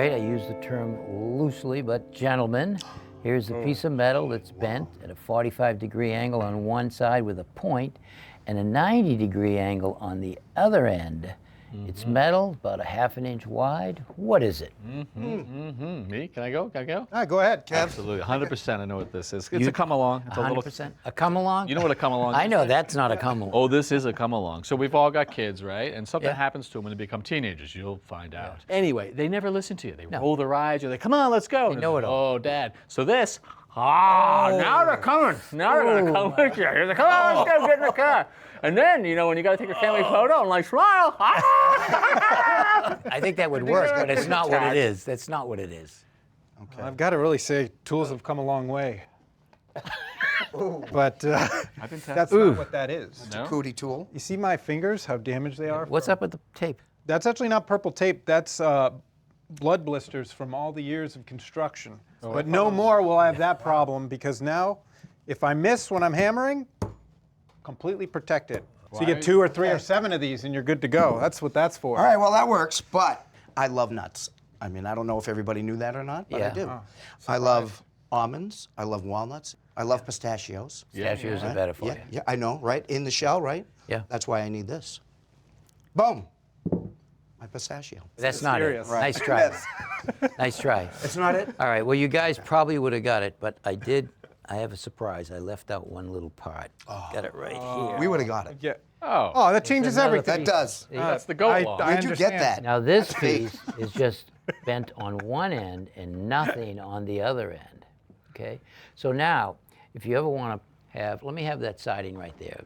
right, I use the term loosely, but gentlemen, here's a piece of metal that's bent at a 45-degree angle on one side with a point and a 90-degree angle on the other end. It's metal, about a ½ an inch wide. What is it? Me? Can I go? Can I go? Go ahead, Kev. Absolutely, 100% I know what this is. It's a come-along. It's a little. 100%? A come-along? You know what a come-along is? I know that's not a come-along. Oh, this is a come-along. So we've all got kids, right? And something happens to them when they become teenagers. You'll find out. Anyway, they never listen to you. They roll their eyes, or they come on, let's go. They know it all. Oh, Dad. So this, now they're coming. Now they're going to come with you. They're like, come on, let's go, get in the car. And then, you know, when you got to take a family photo and like smile. I think that would work, but it's not what it is. That's not what it is. Okay. I've got to really say, tools have come a long way. But that's not what that is. No? Cootie tool. You see my fingers, how damaged they are? What's up with the tape? That's actually not purple tape. That's blood blisters from all the years of construction. But no more will I have that problem, because now, if I miss when I'm hammering, completely protected. So you get 2 or 3 or 7 of these and you're good to go. That's what that's for. All right, well, that works, but I love nuts. I mean, I don't know if everybody knew that or not, but I do. I love almonds. I love walnuts. I love pistachios. Pistachios are better for you. Yeah, I know, right? In the shell, right? Yeah. That's why I need this. Boom. My pistachio. That's not it. Serious. Right. Nice try. Nice try. It's not it? All right, well, you guys probably would have got it, but I have a surprise. I left out one little part. Got it right here. We would have got it. Yeah. Oh. Oh, that changes another everything. That does. That's the goat law. Where'd you get understand. that? Now this piece is just bent on one end and nothing on the other end, okay? So now, if you ever want to have, let me have that siding right there.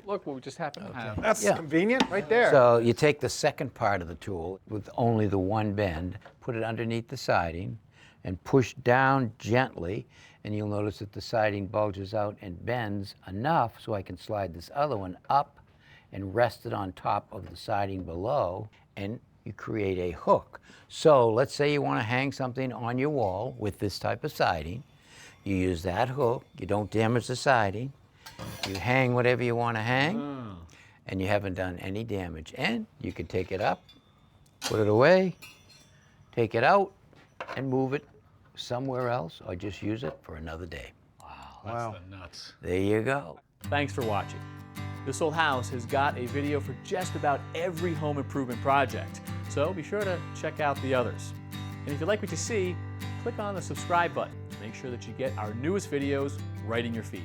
Look what just happened. That's convenient right there. So you take the second part of the tool with only the one bend, put it underneath the siding, and push down gently, and you'll notice that the siding bulges out and bends enough so I can slide this other one up and rest it on top of the siding below, and you create a hook. So let's say you want to hang something on your wall with this type of siding. You use that hook, you don't damage the siding, you hang whatever you want to hang, and you haven't done any damage. And you can take it up, put it away, take it out, and move it somewhere else, or just use it for another day. That's the nuts. There you go. Thanks for watching. This Old House has got a video for just about every home improvement project, so be sure to check out the others. And if you like what you see, click on the subscribe button to make sure that you get our newest videos right in your feed.